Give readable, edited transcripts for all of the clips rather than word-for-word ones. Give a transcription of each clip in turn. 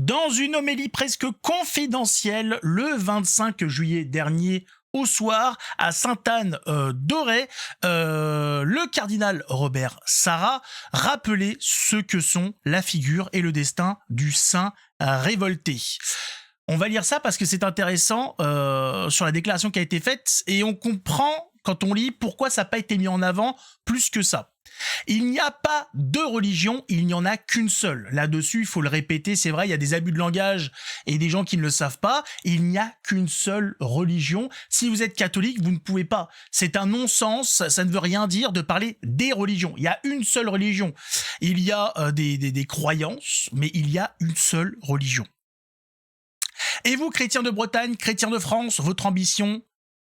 Dans une homélie presque confidentielle le 25 juillet dernier au soir à Sainte-Anne-d'Auray, le cardinal Robert Sarrat rappelait ce que sont la figure et le destin du saint révolté. On va lire ça parce que c'est intéressant sur la déclaration qui a été faite et on comprend quand on lit pourquoi ça n'a pas été mis en avant plus que ça. Il n'y a pas de religion, il n'y en a qu'une seule. Là-dessus, il faut le répéter, c'est vrai, il y a des abus de langage et des gens qui ne le savent pas. Il n'y a qu'une seule religion. Si vous êtes catholique, vous ne pouvez pas. C'est un non-sens, ça ne veut rien dire de parler des religions. Il y a une seule religion. Il y a des croyances, mais il y a une seule religion. Et vous, chrétiens de Bretagne, chrétiens de France, votre ambition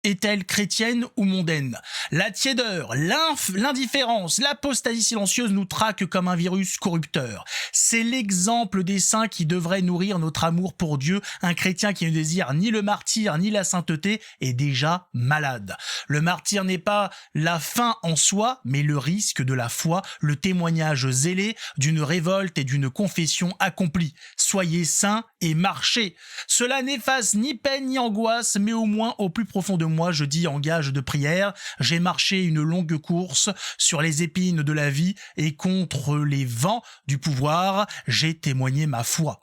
est-elle chrétienne ou mondaine? La tiédeur, l'indifférence, l'apostasie silencieuse nous traquent comme un virus corrupteur. C'est l'exemple des saints qui devrait nourrir notre amour pour Dieu. Un chrétien qui ne désire ni le martyre ni la sainteté est déjà malade. Le martyre n'est pas la fin en soi, mais le risque de la foi, le témoignage zélé d'une révolte et d'une confession accomplie. Soyez saints et marchez. Cela n'efface ni peine ni angoisse, mais au moins au plus profond de moi, je dis en gage de prière, j'ai marché une longue course sur les épines de la vie et contre les vents du pouvoir, j'ai témoigné ma foi.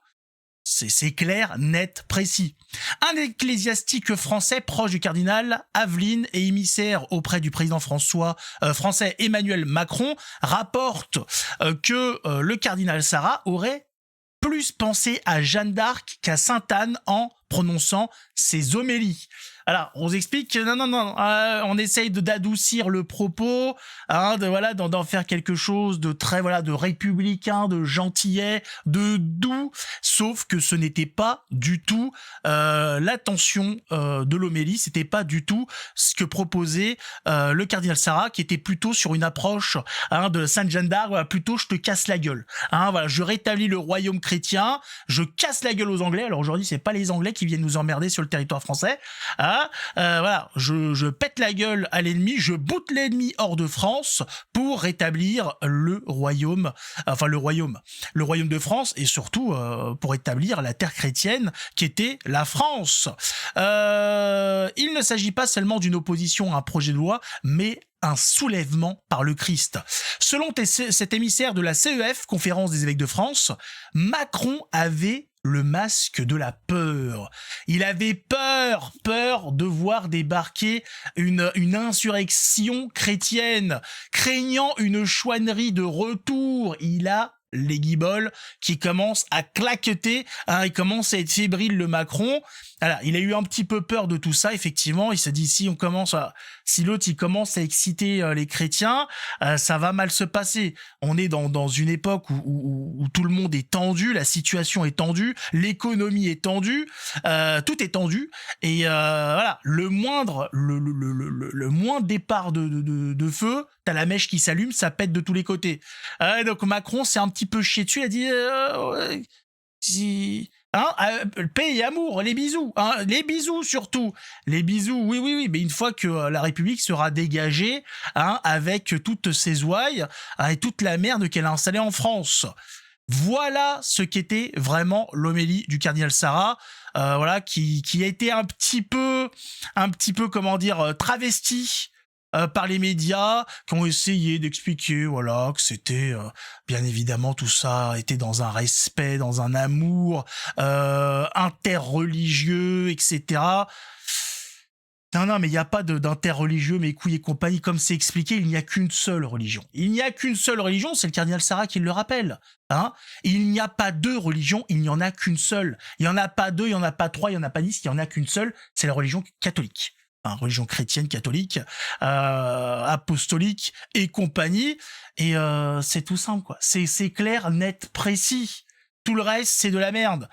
C'est clair, net, précis. Un ecclésiastique français proche du cardinal Aveline et émissaire auprès du président français Emmanuel Macron rapporte que le cardinal Sarrat aurait plus pensé à Jeanne d'Arc qu'à Sainte-Anne en prononçant ses homélies. Alors, on vous explique que non, on essaye d'adoucir le propos, d'en faire quelque chose de très, de républicain, de gentillet, de doux, sauf que ce n'était pas du tout l'attention de l'homélie, c'était pas du tout ce que proposait le cardinal Sarrat, qui était plutôt sur une approche de Sainte Jeanne d'Arc, plutôt je te casse la gueule. Je rétablis le royaume chrétien, je casse la gueule aux Anglais. Alors aujourd'hui, c'est pas les Anglais qui viennent nous emmerder sur le territoire français. Je pète la gueule à l'ennemi, je boute l'ennemi hors de France pour rétablir le royaume de France et surtout pour établir la terre chrétienne qui était la France. Il ne s'agit pas seulement d'une opposition à un projet de loi, mais un soulèvement par le Christ. Selon cet émissaire de la CEF, Conférence des évêques de France, Macron avait le masque de la peur. Il avait peur de voir débarquer une insurrection chrétienne, craignant une chouannerie de retour. Il a les guibolles qui commencent à claqueter, il commence à être fébrile le Macron. Alors, il a eu un petit peu peur de tout ça, effectivement. Il s'est dit, si l'autre il commence à exciter les chrétiens, ça va mal se passer. On est dans une époque où tout le monde est tendu, la situation est tendue, l'économie est tendue, tout est tendu. Et le moindre départ de feu, t'as la mèche qui s'allume, ça pète de tous les côtés. Donc Macron s'est un petit peu chié dessus, il a dit paix et amour, les bisous, les bisous surtout, les bisous, oui, mais une fois que la République sera dégagée, avec toutes ses ouailles et toute la merde qu'elle a installée en France. Voilà ce qu'était vraiment l'homélie du cardinal Sarrat, qui a été un petit peu, travesti par les médias qui ont essayé d'expliquer que c'était bien évidemment tout ça était dans un respect, dans un amour interreligieux, etc. Non, mais il n'y a pas d'interreligieux, mes couilles et compagnie, comme c'est expliqué, il n'y a qu'une seule religion. Il n'y a qu'une seule religion, c'est le cardinal Sarrat qui le rappelle. Il n'y a pas deux religions, il n'y en a qu'une seule. Il n'y en a pas deux, il n'y en a pas trois, il n'y en a pas 10, il n'y en a qu'une seule, c'est la religion catholique. Religion chrétienne, catholique, apostolique et compagnie. Et c'est tout simple, quoi. C'est clair, net, précis. Tout le reste, c'est de la merde.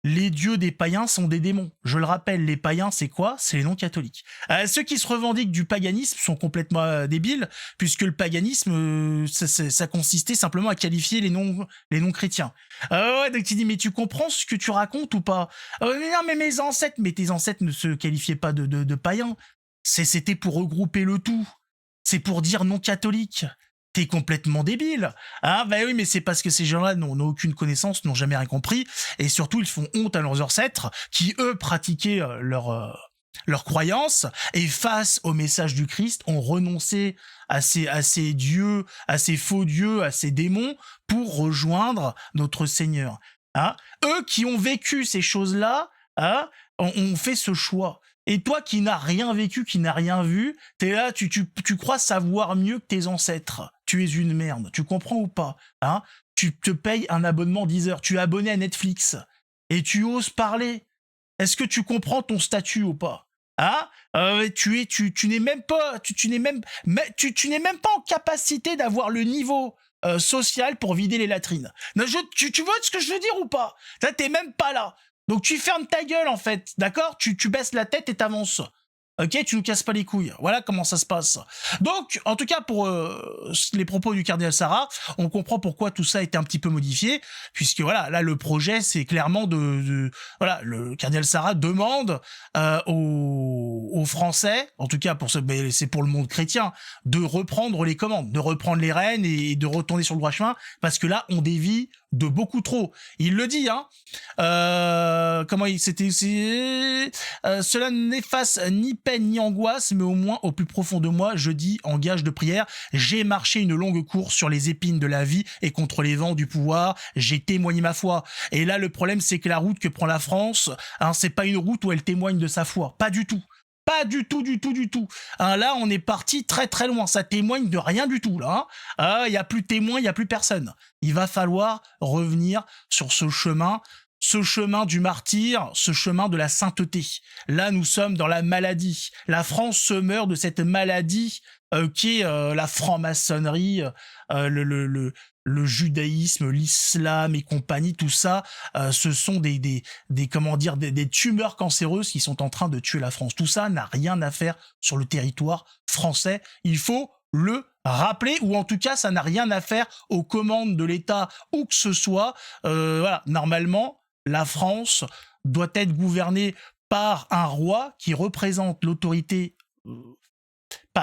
Les dieux des païens sont des démons. Je le rappelle, les païens, c'est quoi? C'est les non-catholiques. Ceux qui se revendiquent du paganisme sont complètement débiles, puisque le paganisme, ça consistait simplement à qualifier les non-chrétiens. Donc tu dis, mais tu comprends ce que tu racontes ou pas? Non, mais tes ancêtres ne se qualifiaient pas de païens. C'était pour regrouper le tout. C'est pour dire non-catholique. T'es complètement débile. Hein, bah oui, mais c'est parce que ces gens-là n'ont aucune connaissance, n'ont jamais rien compris, et surtout ils font honte à leurs ancêtres qui eux pratiquaient leurs croyances, et face au message du Christ ont renoncé à ces dieux, à ces faux dieux, à ces démons pour rejoindre notre Seigneur. Hein, eux qui ont vécu ces choses-là, hein, ont fait ce choix. Et toi qui n'as rien vécu, qui n'as rien vu, t'es là, tu crois savoir mieux que tes ancêtres. Tu es une merde. Tu comprends ou pas? Hein, tu te payes un abonnement 10 heures. Tu es abonné à Netflix. Et tu oses parler. Est-ce que tu comprends ton statut ou pas? Hein, tu n'es même pas, tu n'es même pas en capacité d'avoir le niveau social pour vider les latrines. Non, tu vois ce que je veux dire ou pas? T'es même pas là. Donc tu fermes ta gueule en fait, d'accord? Tu baisses la tête et t'avances. Ok, tu nous casses pas les couilles. Voilà comment ça se passe. Donc, en tout cas, pour les propos du cardinal Sarah, on comprend pourquoi tout ça a été un petit peu modifié, puisque voilà, là le projet, c'est clairement voilà, le cardinal Sarah demande aux Français, en tout cas c'est pour le monde chrétien, de reprendre les commandes, de reprendre les rênes et de retourner sur le droit chemin, parce que là, on dévie de beaucoup trop. Il le dit, hein. Cela n'efface ni peine ni angoisse, mais au moins au plus profond de moi, je dis en gage de prière, j'ai marché une longue course sur les épines de la vie et contre les vents du pouvoir, j'ai témoigné ma foi. Et là, le problème, c'est que la route que prend la France, hein, c'est pas une route où elle témoigne de sa foi. Pas du tout. Pas du tout, du tout, du tout. Hein, là, on est parti très très loin. Ça témoigne de rien du tout, là. Il y a plus de témoins, il y a plus personne. Il va falloir revenir sur ce chemin du martyr, ce chemin de la sainteté. Là, nous sommes dans la maladie. La France se meurt de cette maladie qui est la franc-maçonnerie, le judaïsme, l'islam et compagnie, tout ça, ce sont des tumeurs cancéreuses qui sont en train de tuer la France. Tout ça n'a rien à faire sur le territoire français. Il faut le rappeler, ou en tout cas, ça n'a rien à faire aux commandes de l'État où que ce soit. Voilà, normalement, la France doit être gouvernée par un roi qui représente l'autorité.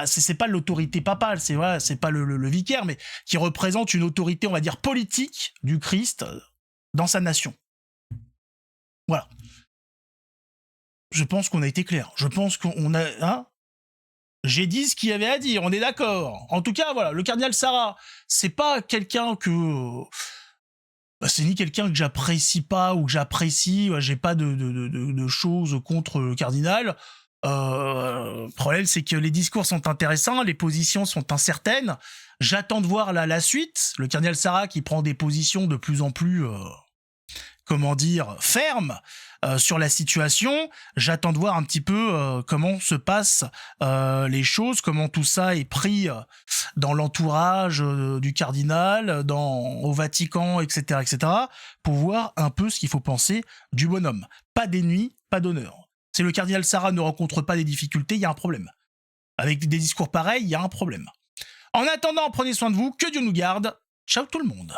C'est pas l'autorité papale, c'est pas le vicaire, mais qui représente une autorité, on va dire, politique du Christ dans sa nation. Voilà. Je pense qu'on a été clair. Je pense qu'on a... Hein, j'ai dit ce qu'il y avait à dire, on est d'accord. En tout cas, voilà, le cardinal Sarah, c'est pas quelqu'un que... c'est ni quelqu'un que j'apprécie pas ou que j'apprécie, j'ai pas de choses contre le cardinal. Le problème, c'est que les discours sont intéressants, les positions sont incertaines. J'attends de voir la suite. Le cardinal Sarah qui prend des positions de plus en plus, fermes sur la situation. J'attends de voir un petit peu comment se passent les choses, comment tout ça est pris dans l'entourage du cardinal, au Vatican, etc., etc., pour voir un peu ce qu'il faut penser du bonhomme. Pas d'ennemis, pas d'honneur. Si le cardinal Sarah ne rencontre pas des difficultés, il y a un problème. Avec des discours pareils, il y a un problème. En attendant, prenez soin de vous, que Dieu nous garde. Ciao tout le monde.